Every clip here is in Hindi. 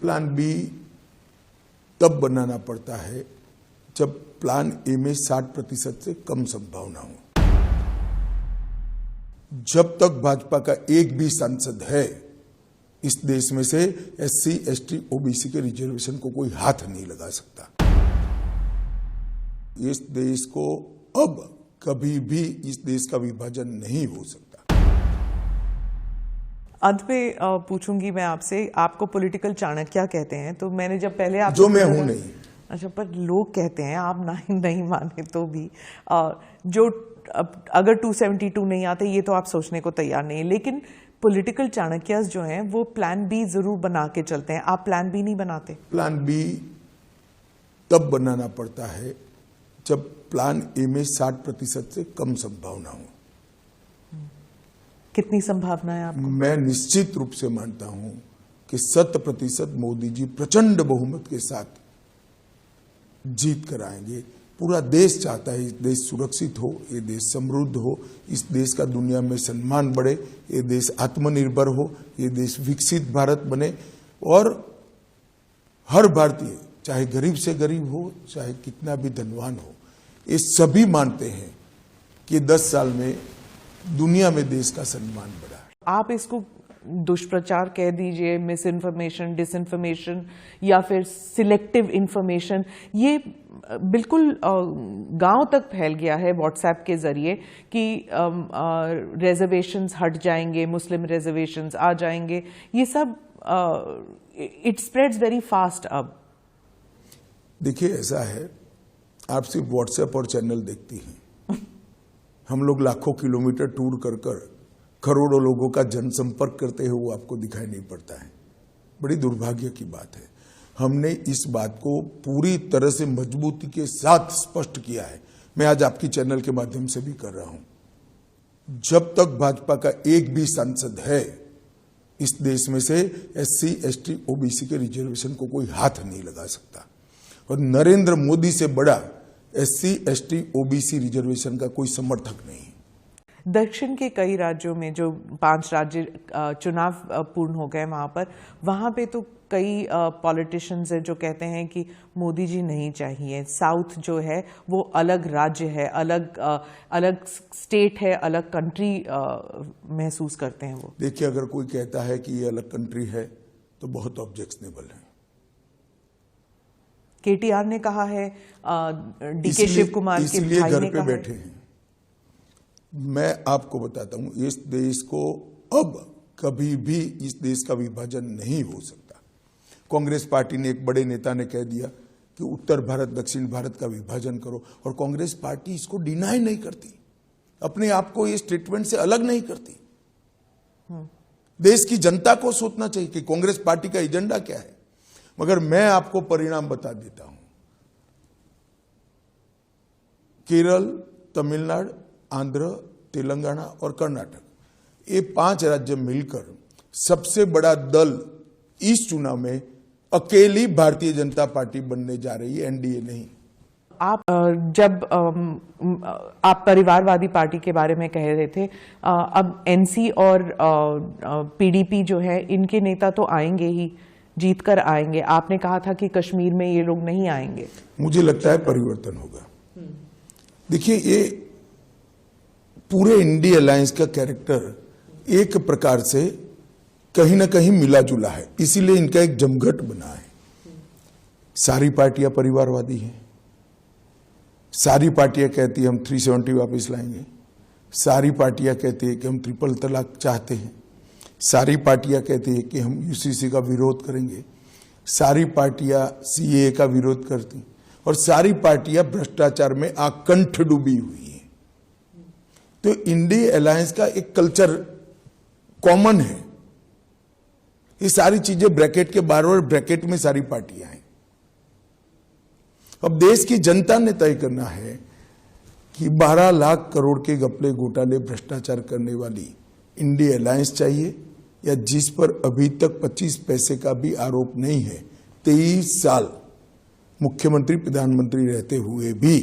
प्लान बी तब बनाना पड़ता है जब प्लान ए में 60% से कम संभावना हो। जब तक भाजपा का एक भी सांसद है इस देश में से SC, ST, OBC के रिजर्वेशन को कोई हाथ नहीं लगा सकता। इस देश को अब कभी भी इस देश का विभाजन नहीं हो सकता। अंत में पूछूंगी मैं आपसे, आपको पॉलिटिकल चाणक्य कहते हैं, तो मैंने जब पहले आप जो मैं हूं नहीं। अच्छा, पर लोग कहते हैं, आप नहीं माने तो भी, जो अगर 272 नहीं आते ये तो आप सोचने को तैयार नहीं, लेकिन पॉलिटिकल चाणक्यस जो हैं वो प्लान बी जरूर बना के चलते हैं। आप प्लान बी नहीं बनाते? प्लान बी तब बनाना पड़ता है जब प्लान ए में 60% से कम संभावना हो। कितनी संभावना है आपको? मैं निश्चित रूप से मानता हूं कि 100% मोदी जी प्रचंड बहुमत के साथ जीत कर आएंगे। पूरा देश चाहता है, ये देश सुरक्षित हो, ये देश समृद्ध हो, इस देश का दुनिया में सम्मान बढ़े, ये देश आत्मनिर्भर हो, ये देश विकसित भारत बने और हर भारतीय चाहे गरीब से गरीब हो, चाहे कितना भी धनवान हो, ये सभी मानते हैं कि 10 साल में दुनिया में देश का सम्मान बढ़ा। आप इसको दुष्प्रचार कह दीजिए, मिस इन्फॉर्मेशन, डिसइन्फॉर्मेशन या फिर सिलेक्टिव इंफॉर्मेशन, ये बिल्कुल गांव तक फैल गया है व्हाट्सएप के जरिए कि रिजर्वेशंस हट जाएंगे, मुस्लिम रिजर्वेशंस आ जाएंगे, ये सब इट स्प्रेड्स वेरी फास्ट। अब देखिए, ऐसा है, आप सिर्फ व्हाट्सएप और चैनल देखती हैं, हम लोग लाखों किलोमीटर टूर कर करोड़ों लोगों का जनसंपर्क करते हुए आपको दिखाई नहीं पड़ता है। बड़ी दुर्भाग्य की बात है। हमने इस बात को पूरी तरह से मजबूती के साथ स्पष्ट किया है। मैं आज आपकी चैनल के माध्यम से भी कर रहा हूं। जब तक भाजपा का एक भी सांसद है इस देश में से SC, ST, OBC के रिजर्वेशन को कोई हाथ नहीं लगा सकता। और नरेंद्र मोदी से बड़ा SC, ST, OBC रिजर्वेशन का कोई समर्थक नहीं। दक्षिण के कई राज्यों में जो 5 राज्य चुनाव पूर्ण हो गए, वहां पे तो कई पॉलिटिशियंस हैं जो कहते हैं कि मोदी जी नहीं चाहिए। साउथ जो है वो अलग राज्य है, अलग स्टेट है, अलग कंट्री महसूस करते हैं वो। देखिए, अगर कोई कहता है कि ये अलग कंट्री है तो बहुत ऑब्जेक्शनेबल है। KTR ने कहा है, DK शिव कुमार के भाई ने कहा है। घर पे बैठे हैं। मैं आपको बताता हूं, इस देश को अब कभी भी इस देश का विभाजन नहीं हो सकता। कांग्रेस पार्टी ने, एक बड़े नेता ने कह दिया कि उत्तर भारत दक्षिण भारत का विभाजन करो, और कांग्रेस पार्टी इसको डिनाई नहीं करती, अपने आप को इस स्टेटमेंट से अलग नहीं करती। देश की जनता को सोचना चाहिए कि कांग्रेस पार्टी का एजेंडा क्या है। मगर मैं आपको परिणाम बता देता हूं। केरल, तमिलनाडु, आंध्र, तेलंगाना और कर्नाटक, ये 5 राज्य मिलकर सबसे बड़ा दल इस चुनाव में अकेली भारतीय जनता पार्टी बनने जा रही है, NDA नहीं। आप जब आप परिवारवादी पार्टी के बारे में कह रहे थे, अब NC और PDP जो है, इनके नेता तो आएंगे ही, जीत कर आएंगे। आपने कहा था कि कश्मीर में ये लोग नहीं आएंगे। मुझे लगता है परिवर्तन होगा। देखिए, ये पूरे इंडिया अलायंस का कैरेक्टर एक प्रकार से कहीं ना कहीं मिला जुला है, इसीलिए इनका एक जमघट बना है। सारी पार्टियां परिवारवादी हैं, सारी पार्टियां कहती है हम 370 वापस लाएंगे, सारी पार्टियां कहती है कि हम ट्रिपल तलाक चाहते हैं, सारी पार्टियां कहती है कि हम UCC का विरोध करेंगे, सारी पार्टियां CAA का विरोध करती, और सारी पार्टियां भ्रष्टाचार में आकंठ डूबी हुई है। तो इंडिया अलायंस का एक कल्चर कॉमन है। ये सारी चीजें ब्रैकेट के बाहर और ब्रैकेट में सारी पार्टियां हैं। अब देश की जनता ने तय करना है कि 12 लाख करोड़ के घपले, घोटाले, भ्रष्टाचार करने वाली इंडिया अलायंस चाहिए, या जिस पर अभी तक 25 पैसे का भी आरोप नहीं है, 23 साल मुख्यमंत्री प्रधानमंत्री रहते हुए भी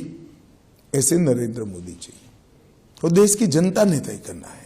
ऐसे नरेंद्र मोदी चाहिए। और देश की जनता ने तय करना है।